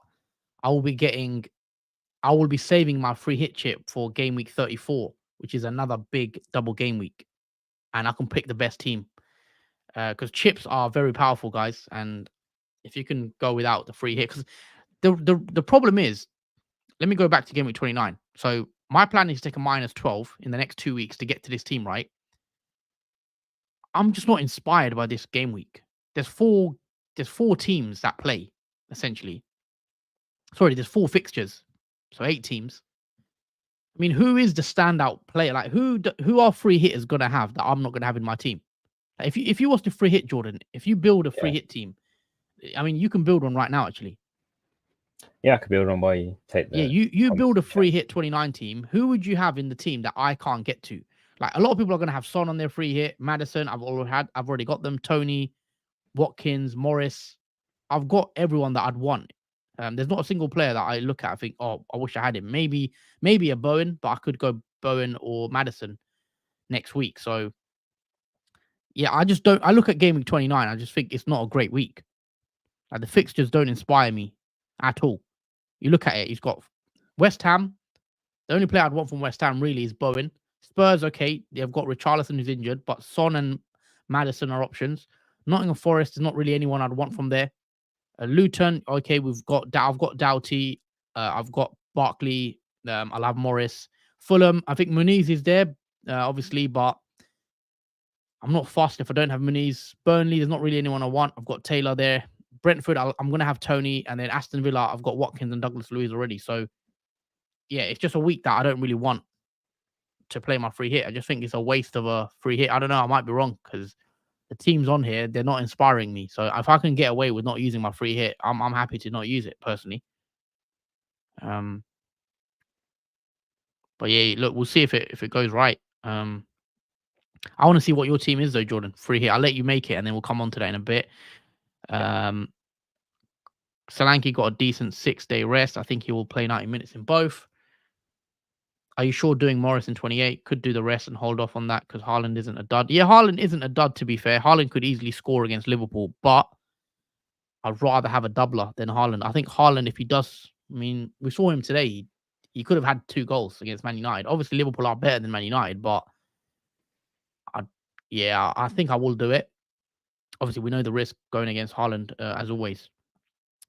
A: I will be saving my free hit chip for game week 34, which is another big double game week, and I can pick the best team because chips are very powerful, guys. And if you can go without the free hit, because the problem is, let me go back to game week 29. So my plan is to take a -12 in the next 2 weeks to get to this team, right? I'm just not inspired by this game week. There's four teams that play, essentially. Sorry, there's 4 fixtures, so 8 teams. I mean, who is the standout player? Like, who are free hitters gonna have that I'm not gonna have in my team? Like, if you was to free hit, Jordan, if you build a free hit team, I mean, you can build one right now, actually.
B: Yeah, I could build on why you take the.
A: Yeah, you build a free hit 29 team. Who would you have in the team that I can't get to? Like, a lot of people are gonna have Son on their free hit. Madison, I've already got them. Tony, Watkins, Morris. I've got everyone that I'd want. There's not a single player that I look at. I think, oh, I wish I had him. Maybe a Bowen, but I could go Bowen or Madison next week. So yeah, I just don't. I look at game week 29. I just think it's not a great week. Like, the fixtures don't inspire me at all. You look at it. He's got West Ham. The only player I'd want from West Ham really is Bowen. Spurs, okay, they've got Richarlison who's injured, but Son and Madison are options. Nottingham Forest is not really anyone I'd want from there. Luton, okay, I've got Doughty, I've got Barkley, I'll have Morris. Fulham, I think Muniz is there, obviously, but I'm not fussed if I don't have Muniz. Burnley, there's not really anyone I want. I've got Taylor there. Brentford, I'm going to have Tony, and then Aston Villa, I've got Watkins and Douglas Luiz already. So yeah, it's just a week that I don't really want to play my free hit. I just think it's a waste of a free hit. I don't know. I might be wrong because the teams on here, they're not inspiring me. So if I can get away with not using my free hit, I'm happy to not use it personally. But yeah, look, we'll see if it goes right. I want to see what your team is though, Jordan. Free hit. I'll let you make it, and then we'll come on to that in a bit. Solanke got a decent 6-day rest. I think he will play 90 minutes in both. Are you sure doing Morris in 28? Could do the rest and hold off on that because Haaland isn't a dud. Yeah, Haaland isn't a dud, to be fair. Haaland could easily score against Liverpool, but I'd rather have a doubler than Haaland. I think Haaland, if he does, I mean, we saw him today. He could have had 2 goals against Man United. Obviously, Liverpool are better than Man United, but I think I will do it. Obviously, we know the risk going against Haaland, as always.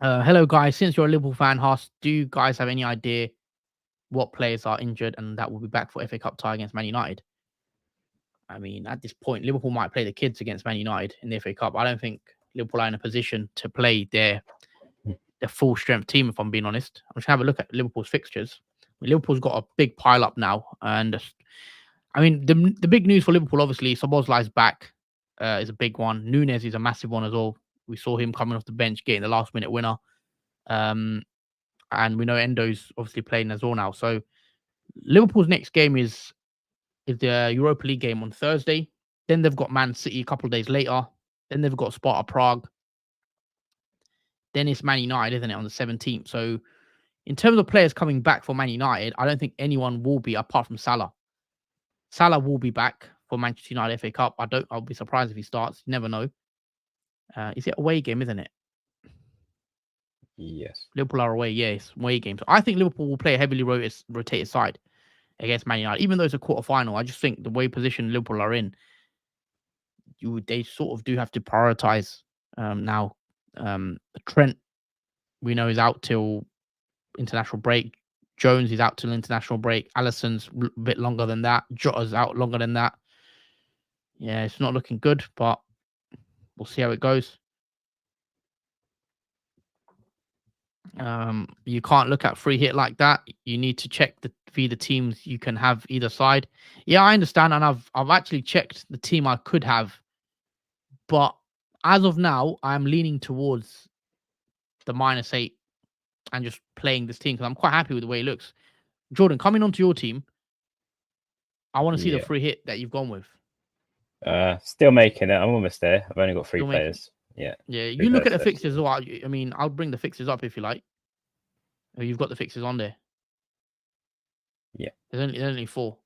A: Hello, guys. Since you're a Liverpool fan, Haas, do you guys have any idea what players are injured and that will be back for FA Cup tie against Man United? I mean, at this point, Liverpool might play the kids against Man United in the FA Cup. I don't think Liverpool are in a position to play their full strength team, if I'm being honest. I'm just have a look at Liverpool's fixtures. I mean, Liverpool's got a big pile up now. And I mean, the big news for Liverpool, obviously, Szoboszlai's back is a big one. Nunes is a massive one as well. We saw him coming off the bench, getting the last minute winner. And we know Endo's obviously playing as well now. So Liverpool's next game is the Europa League game on Thursday. Then they've got Man City a couple of days later. Then they've got Sparta Prague. Then it's Man United, isn't it, on the 17th? So in terms of players coming back for Man United, I don't think anyone will be apart from Salah. Salah will be back for Manchester United FA Cup. I'll be surprised if he starts. You never know. Is it away game, isn't it?
B: Yes.
A: Liverpool are away. Yeah, it's away game. So I think Liverpool will play a heavily rotated side against Man United, even though it's a quarter final. I just think the way position Liverpool are in, they sort of do have to prioritize now. Trent, we know, is out till international break. Jones is out till international break. Alisson's a bit longer than that. Jota's out longer than that. Yeah, it's not looking good, but we'll see how it goes. You can't look at free hit like that. You need to check the teams you can have either side. Yeah, I understand, and I've actually checked the team I could have, but as of now, I'm leaning towards the -8 and just playing this team because I'm quite happy with the way it looks. Jordan, coming onto your team, I want to see the free hit that you've gone with.
B: Still making it. I'm almost there. I've only got 3
A: Still
B: players. Yeah.
A: Yeah, you look at the fixtures as well. I mean, I'll bring the fixtures up if you like. Oh, you've got the fixtures on there.
B: Yeah.
A: There's only 4.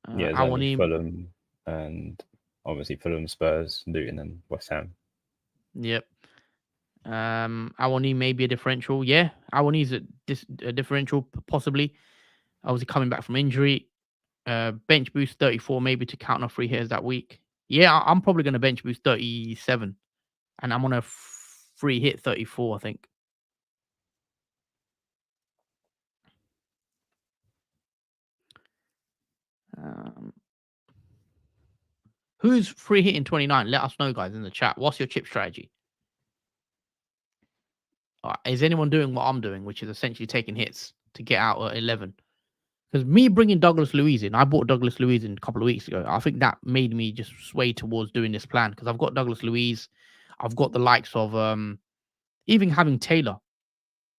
B: There's only Fulham and obviously Fulham, Spurs, Luton, and West Ham.
A: Yep. Awani may be a differential. Yeah, Awani's a differential, possibly. Obviously coming back from injury. Bench boost 34 maybe to count off free hitters that week. Yeah, I'm probably going to bench boost 37. And I'm on a free hit 34, I think. Who's free hitting 29? Let us know, guys, in the chat. What's your chip strategy? Is anyone doing what I'm doing, which is essentially taking hits to get out at 11? Because me bringing Douglas Luiz in, I bought Douglas Luiz in a couple of weeks ago. I think that made me just sway towards doing this plan because I've got Douglas Luiz. I've got the likes of even having Taylor,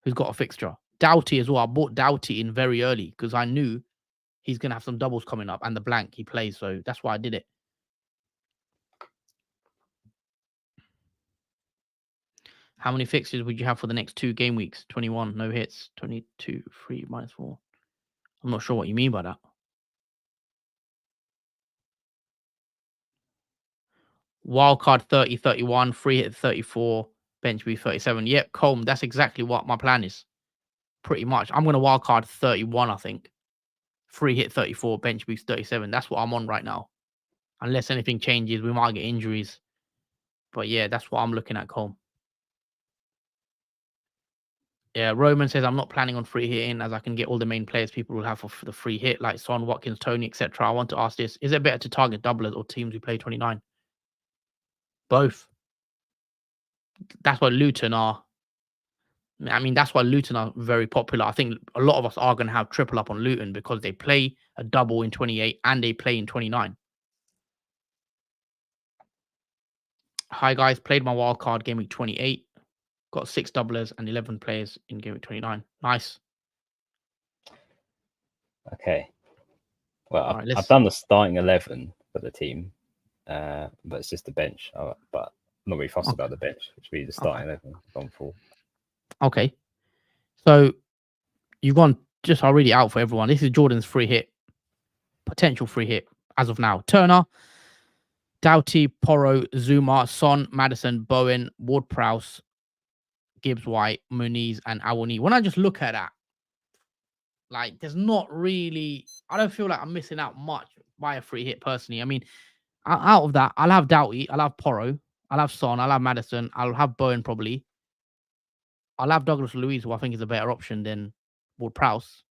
A: who's got a fixture. Doughty as well. I bought Doughty in very early because I knew he's going to have some doubles coming up and the blank he plays. So that's why I did it. How many fixtures would you have for the next 2 game weeks? 21, no hits. 22, 3, -4. I'm not sure what you mean by that. Wildcard 30, 31, free hit 34, bench B 37. Yep, Colm, that's exactly what my plan is. Pretty much. I'm going to wildcard 31, I think. Free hit 34, bench boost 37. That's what I'm on right now. Unless anything changes, we might get injuries. But yeah, that's what I'm looking at, Colm. Yeah, Roman says I'm not planning on free hitting as I can get all the main players people will have for the free hit, like Son, Watkins, Tony, etc. I want to ask this: is it better to target doublers or teams who play 29? Both. That's why Luton are. I mean, that's why Luton are very popular. I think a lot of us are going to have triple up on Luton because they play a double in 28 and they play in 29. Hi guys, played my wildcard game week 28. Got 6 doublers and 11 players in game week 29. Nice.
B: Okay. Well,
A: All right,
B: I've done the starting 11 for the team, but it's just the bench. But I'm not really fussed about the bench, which would be the starting 11 gone full.
A: Okay. So you've gone just already out for everyone. This is Jordan's free hit. Potential free hit as of now. Turner, Doughty, Porro, Zuma, Son, Madison, Bowen, Ward-Prowse, Gibbs White, Muniz, and Awani. When I just look at that, like, there's not really, I don't feel like I'm missing out much by a free hit personally. I mean, out of that, I'll have Doughty, I'll have Porro, I'll have Son, I'll have Madison, I'll have Bowen probably. I'll have Douglas Luiz, who I think is a better option than Ward-Prowse.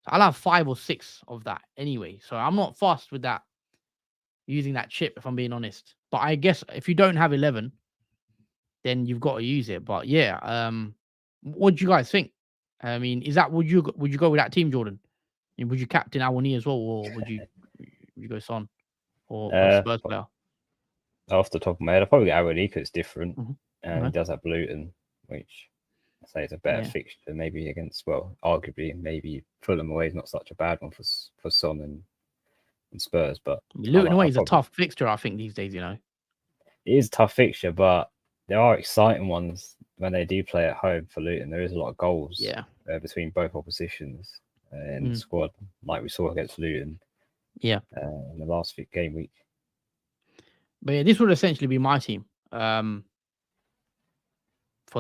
A: So I'll have 5 or 6 of that anyway. So I'm not fussed with that, using that chip, if I'm being honest. But I guess if you don't have 11, then you've got to use it. But yeah, what do you guys think? I mean, would you go with that team, Jordan? I mean, would you captain Awani as well, or would you go Son or a Spurs player?
B: Off the top of my head, I'll probably get Awani because it's different, and
A: Okay.
B: he does have Luton, which I say is a better fixture, maybe against, well, arguably maybe Fulham away is not such a bad one for Son and Spurs, but
A: Luton away is a tough fixture, I think, these days. You know,
B: it is a tough fixture, but there are exciting ones when they do play at home for Luton. There is a lot of goals between both oppositions in the squad, like we saw against Luton. In the last game week.
A: But yeah, this would essentially be my team for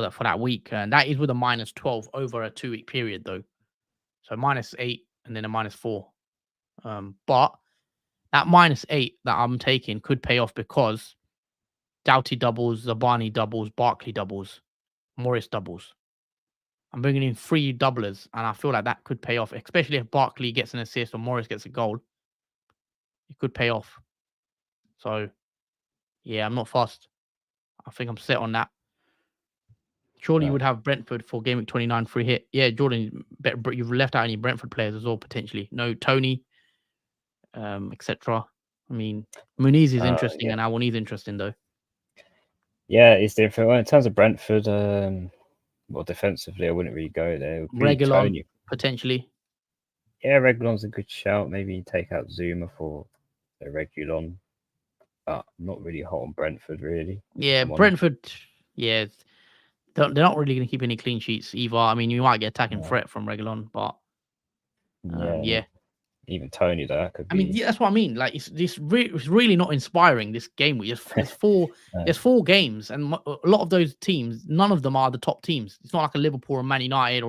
A: that week, and that is with a -12 over a 2-week period, though. So -8 and then a -4. But that -8 that I'm taking could pay off because Doughty doubles, Zabani doubles, Barkley doubles, Morris doubles. I'm bringing in 3 doublers, and I feel like that could pay off, especially if Barkley gets an assist or Morris gets a goal. It could pay off. So, yeah, I'm not fussed. I think I'm set on that. Surely you would have Brentford for game week 29 free hit. Yeah, Jordan, you've left out any Brentford players as well, potentially. No, Tony, etc. I mean, Muniz is interesting and Awani's interesting, though.
B: Yeah, it's different. Well, in terms of Brentford, well, defensively, I wouldn't really go there.
A: Reguilon, potentially.
B: Yeah, Reguilon's a good shout. Maybe take out Zuma for Reguilon. But I'm not really hot on Brentford, really.
A: Yeah, Brentford, they're not really going to keep any clean sheets either. I mean, you might get attacking threat from Reguilon, but
B: even Tony, that could be.
A: I mean, that's what I mean. Like, it's really not inspiring, this game week. There's 4 games, and a lot of those teams, none of them are the top teams. It's not like a Liverpool or Man United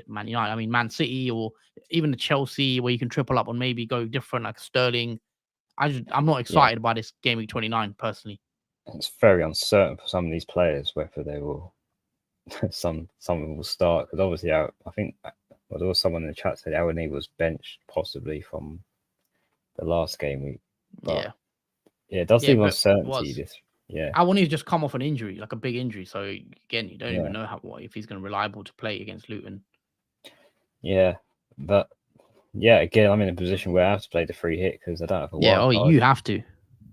A: I mean, Man City or even the Chelsea where you can triple up on maybe go different, like Sterling. I'm not excited by this game week 29 personally.
B: It's very uncertain for some of these players whether they will. Some of them will start because obviously I think there was someone in the chat said Awani was benched possibly from the last game week. But Yeah, it does
A: Yeah,
B: leave
A: but it
B: uncertainty.
A: was.
B: This, yeah,
A: I want to just come off an injury, like a big injury. So again, you don't
B: yeah,
A: even know if he's going to be reliable to play against Luton.
B: yeah. But yeah, again, I'm in a position where I have to play the free hit because I don't have a
A: Yeah,
B: wild card.
A: you have to.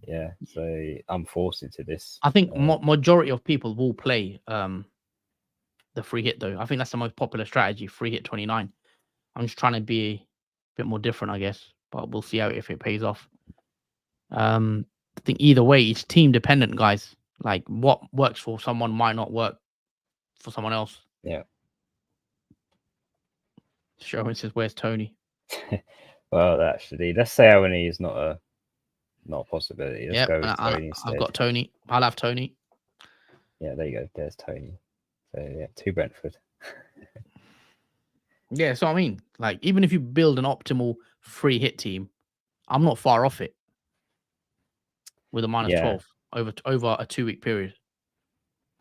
B: Yeah, so I'm forced into this.
A: I think majority of people will play the free hit though. I think that's the most popular strategy, free hit 29. I'm just trying to be a bit more different, I guess, but we'll see if it pays off. I think either way, it's team dependent, guys. Like what works for someone might not work for someone else.
B: Yeah.
A: Sherwin says, "Where's Tony?"
B: Well, actually, let's say Owenny is not a possibility. Let's go with Tony instead.
A: I've got Tony. I'll have Tony.
B: Yeah, there you go. There's Tony. So yeah, 2 Brentford.
A: Yeah, so I mean, like even if you build an optimal free hit team, I'm not far off it with a minus 12 over a 2-week period.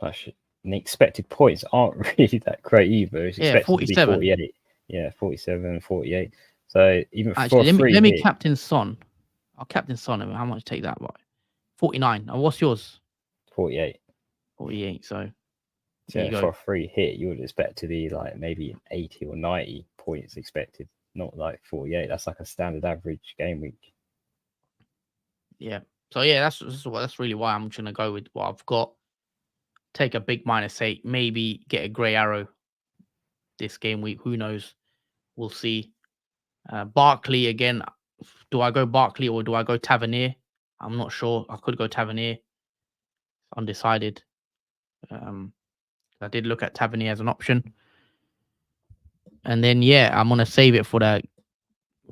B: Actually, the expected points aren't really that great either. It's expected to be 48. Yeah, 47, 48. So even
A: actually,
B: for
A: let me captain Son. I'll captain Son. How much take that by? 49. And what's yours?
B: 48.
A: 48. So
B: So for a free hit, you would expect to be like maybe 80 or 90 points expected, not like 48. That's like a standard average game week.
A: Yeah. So yeah, that's really why I'm gonna go with what I've got. Take a big -8, maybe get a grey arrow this game week. Who knows? We'll see. Barkley again. Do I go Barkley or do I go Tavernier? I'm not sure. I could go Tavernier. Undecided. I did look at Tavernier as an option. And then yeah, I'm gonna save it for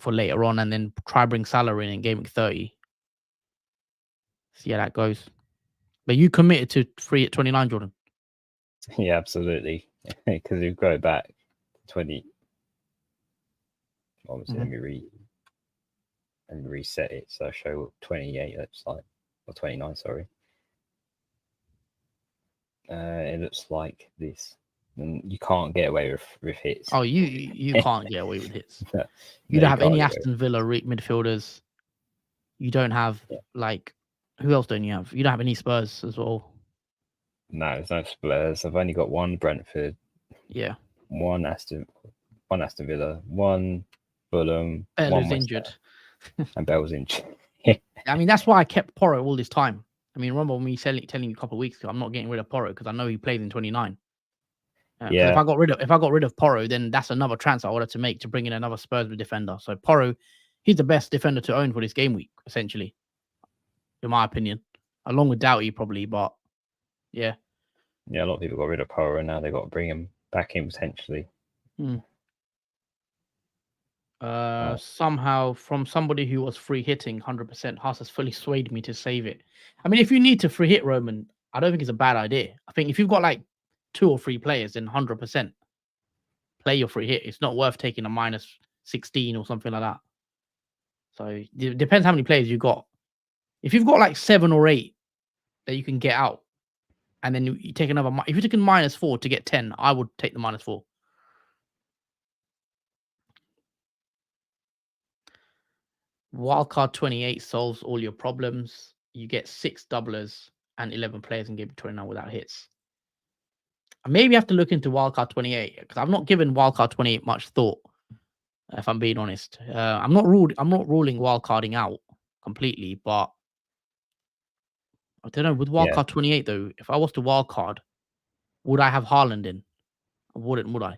A: later on, and then try bring Salah in game week 30. See how that goes. But you committed to free at 29, Jordan.
B: Yeah, absolutely. Because you go back 20. Obviously, let me reset it. So I show 28 looks like, or 29, sorry. It looks like this. And you can't get away with hits.
A: Oh, you can't get away with hits.
B: No,
A: you don't have any Aston Villa midfielders. You don't have like, who else don't you have? You don't have any Spurs as well.
B: No, there's no Spurs. I've only got one Brentford.
A: Yeah.
B: One Aston Villa. One Fulham.
A: Bell's injured.
B: And Bell's injured.
A: I mean, that's why I kept Porro all this time. I mean, remember me telling you a couple of weeks ago, I'm not getting rid of Porro because I know he plays in 29. If I got rid of Porro, then that's another transfer I would have to make to bring in another Spurs defender. So Porro, he's the best defender to own for this game week, essentially, in my opinion, along with Doughty probably. But yeah,
B: a lot of people got rid of Porro and now they got to bring him back in potentially.
A: Somehow from somebody who was free hitting 100%, Haas has fully swayed me to save it. I mean, if you need to free hit Roman, I don't think it's a bad idea. I think if you've got like 2 or 3 players, then 100% play your free hit. It's not worth taking a -16 or something like that. So it depends how many players you got. If you've got like 7 or 8 that you can get out, and then you take another, if you're taking -4 to get 10, I would take the -4. Wildcard 28 solves all your problems. You get 6 doublers and 11 players in game 29 without hits. I maybe have to look into Wildcard 28 because I've not given Wildcard 28 much thought. If I'm being honest, I'm not ruling wildcarding out completely, but I don't know. With wildcard 28 though, if I was to wildcard, would I have Haaland in? Or would I?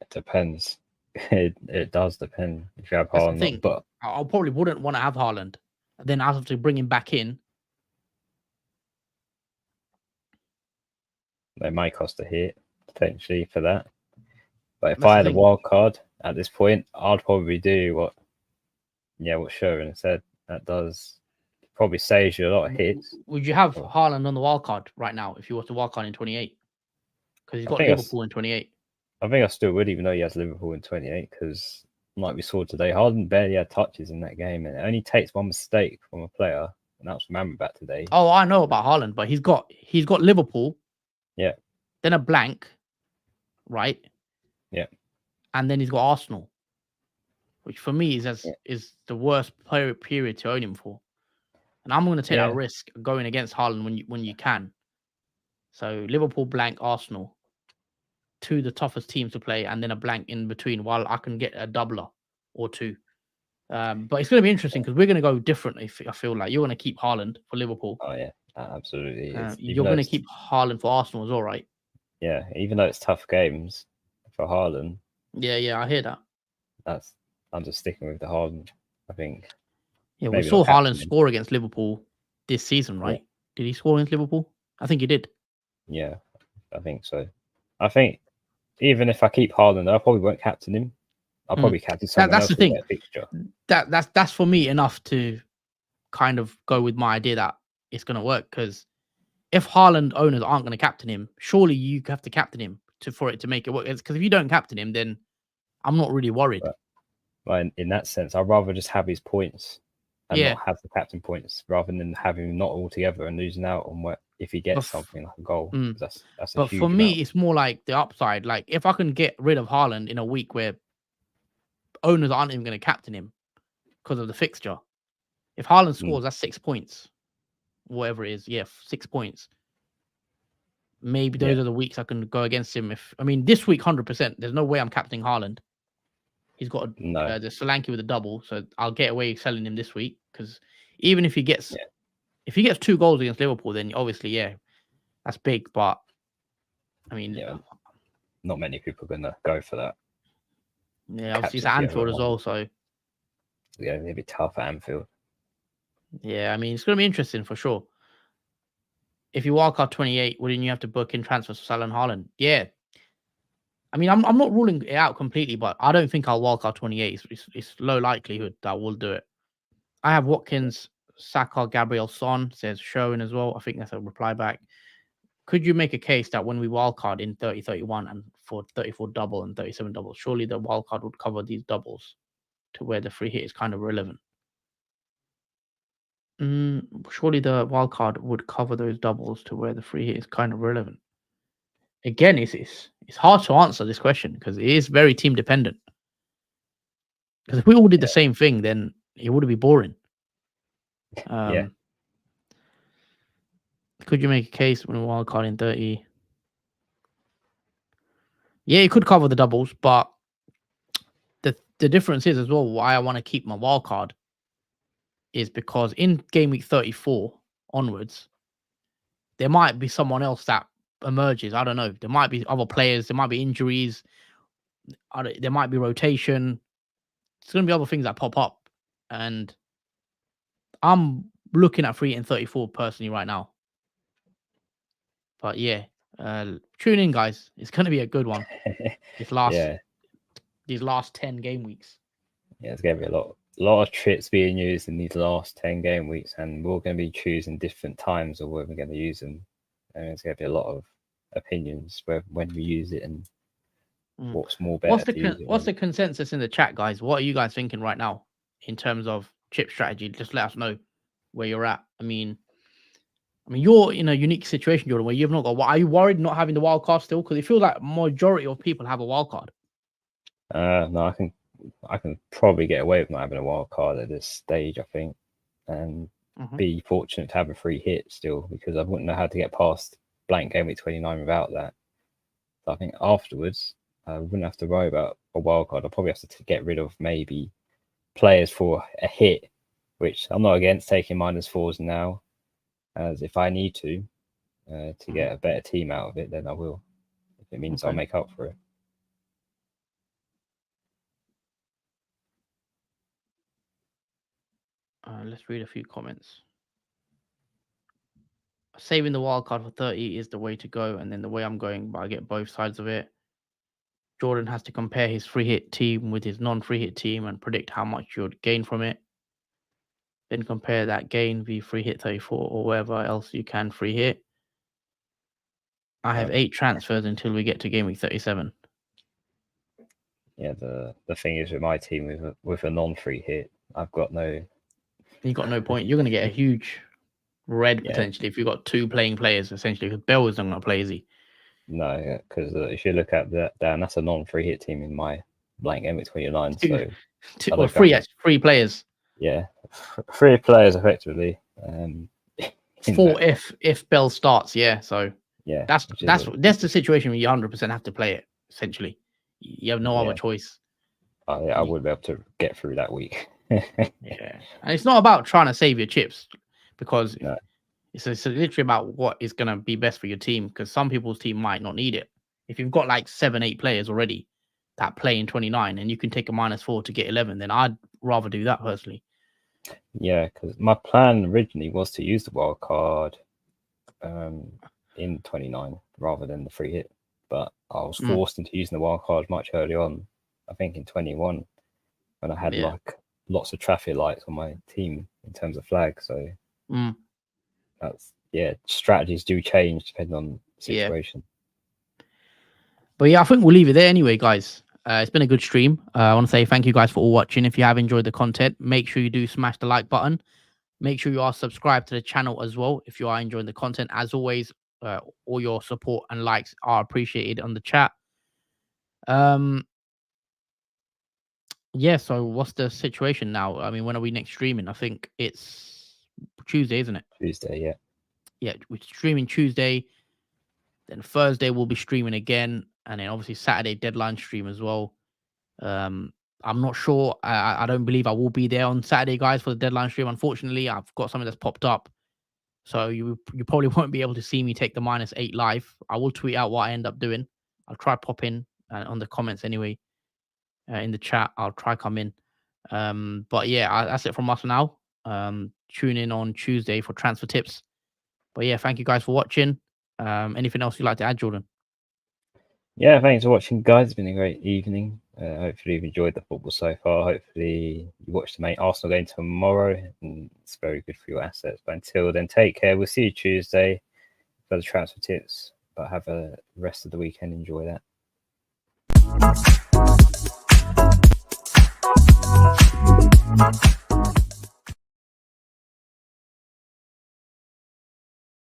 B: It depends. It does depend if you have Haaland. But
A: I probably wouldn't want to have Haaland. Then I have to bring him back in.
B: They might cost a hit potentially for that. But if I had a wild card at this point, I'd probably do what Sherwin said. That does probably saves you a lot of hits.
A: Would you have Haaland on the wild card right now if you were to wild card in 28? Because he's got Liverpool in 28.
B: I think I still would, even though he has Liverpool in 28, because like we saw today, Haaland barely had touches in that game, and it only takes one mistake from a player, and that was from Amrabat today.
A: Oh, I know about Haaland, but he's got Liverpool.
B: Yeah.
A: Then a blank, right?
B: Yeah.
A: And then he's got Arsenal, which for me is the worst period to own him for. and I'm going to take that risk going against Haaland when you can. So Liverpool blank Arsenal, two the toughest teams to play, and then a blank in between while I can get a doubler or two. But it's going to be interesting because we're going to go differently. I feel like you're going to keep Haaland for Liverpool.
B: Oh yeah, absolutely.
A: You're going to keep Haaland for Arsenal as well, right?
B: Yeah, even though it's tough games for Haaland.
A: Yeah, I hear that.
B: I'm just sticking with the Haaland. I think.
A: Yeah, we saw Haaland score against Liverpool this season, right? Yeah. Did he score against Liverpool? I think he did.
B: Yeah, I think so. I think even if I keep Haaland, I probably won't captain him. I'll probably captain someone else.
A: That's the thing. That's for me enough to kind of go with my idea that it's going to work. Because if Haaland owners aren't going to captain him, surely you have to captain him for it to make it work. Because if you don't captain him, then I'm not really worried.
B: But in that sense, I'd rather just have his points and not have the captain points rather than have him not all together and losing out on what if he gets something like a goal. That's
A: but for me, it's more like the upside. Like if I can get rid of Haaland in a week where owners aren't even going to captain him because of the fixture. If Haaland scores, that's 6 points. Whatever it is. Yeah, 6 points. Maybe those are the weeks I can go against him. This week, 100%. There's no way I'm captaining Haaland. He's got the Solanke with a double, so I'll get away selling him this week because even if he gets 2 goals against Liverpool, then obviously that's big. But
B: not many people are gonna go for that.
A: Yeah, obviously it's at Anfield as well, so
B: yeah, maybe tough at Anfield.
A: Yeah, it's gonna be interesting for sure. If you walk out 28, wouldn't you have to book in transfers for Salah and Haaland? Yeah. I'm not ruling it out completely, but I don't think I'll walk out 28. It's low likelihood that we'll do it. I have Watkins, Saka, Gabriel, Son, says Sherwin as well. I think that's a reply back. Could you make a case that when we wildcard in 30, 31 and for 34 double and 37 doubles, surely the wildcard would cover these doubles to where the free hit is kind of relevant? Surely the wildcard would cover those doubles to where the free hit is kind of relevant. Again, it's hard to answer this question because it is very team dependent. Because if we all did the same thing, then it would be boring. Could you make a case when a wildcard in 30? Yeah, it could cover the doubles, but the difference is as well why I want to keep my wildcard is because in game week 34 onwards, there might be someone else that emerges. I don't know. There might be other players. There might be injuries. There might be rotation. It's going to be other things that pop up. And I'm looking at free and 34 personally right now. But tune in, guys. It's going to be a good one. These last 10 game weeks.
B: Yeah, it's going to be a lot of tricks being used in these last 10 game weeks, and we're going to be choosing different times of when we're going to use them. And it's going to be a lot of opinions when we use it and what's more better.
A: What's the consensus in the chat, guys? What are you guys thinking right now in terms of chip strategy? Just let us know where you're at. You're in a unique situation, Jordan, where you've not got. Are you worried not having the wild card still? Because it feels like majority of people have a wild card.
B: No, I can probably get away with not having a wild card at this stage, I think, and be fortunate to have a free hit still, because I wouldn't know how to get past blank game week 29 without that. So I think afterwards, I wouldn't have to worry about a wild card. I'll probably have to get rid of maybe players for a hit, which I'm not against taking -4s now, as if I need to get a better team out of it, then I will. If it means I'll make up for it.
A: Let's read a few comments. Saving the wild card for 30 is the way to go, and then the way I'm going, but I get both sides of it. Jordan has to compare his free hit team with his non-free hit team and predict how much you'd gain from it. Then compare that gain v free hit 34 or wherever else you can free hit. I have 8 transfers until we get to game week 37.
B: Yeah, the thing is with my team with a non-free hit, I've got no.
A: You've got no point. You're going to get a huge red potentially if you've got 2 playing players essentially, because Bell is not going to play, is he?
B: No, because if you look at that, that's a non-free hit team in my blank game with 29. So
A: free players.
B: Yeah, 3 players effectively.
A: For if Bell starts, yeah. So
B: yeah,
A: that's the situation where you 100% have to play it. Essentially, you have no other choice.
B: I would be able to get through that week.
A: Yeah, and it's not about trying to save your chips, because it's literally about what is going to be best for your team, because some people's team might not need it. If you've got like 7-8 players already that play in 29 and you can take a -4 to get 11, then I'd rather do that personally.
B: Yeah, because my plan originally was to use the wild card in 29 rather than the free hit, but I was forced into using the wild card much earlier on. I think in 21, when I had like lots of traffic lights on my team in terms of flags. So that's strategies do change depending on the situation.
A: But yeah, I think we'll leave it there anyway, guys. It's been a good stream. I want to say thank you guys for all watching. If you have enjoyed the content, make sure you do smash the like button. Make sure you are subscribed to the channel as well if you are enjoying the content. As always, all your support and likes are appreciated on the chat. Yeah, so what's the situation now? I mean, when are we next streaming? I think it's Tuesday, isn't it?
B: Tuesday, yeah.
A: Yeah, we're streaming Tuesday. Then Thursday we'll be streaming again, and then obviously Saturday deadline stream as well. I'm not sure. I don't believe I will be there on Saturday, guys, for the deadline stream. Unfortunately, I've got something that's popped up, so you probably won't be able to see me take the -8 live. I will tweet out what I end up doing. I'll try pop in on the comments anyway. In the chat, I'll try come in. But yeah, that's it from us now. Tune in on Tuesday for transfer tips. But yeah, thank you guys for watching. Anything else you'd like to add, Jordan?
B: Yeah, thanks for watching, guys. It's been a great evening. Hopefully you've enjoyed the football so far. Hopefully you watched the main Arsenal game tomorrow, and it's very good for your assets. But until then, take care. We'll see you Tuesday for the transfer tips. But have a rest of the weekend. Enjoy that.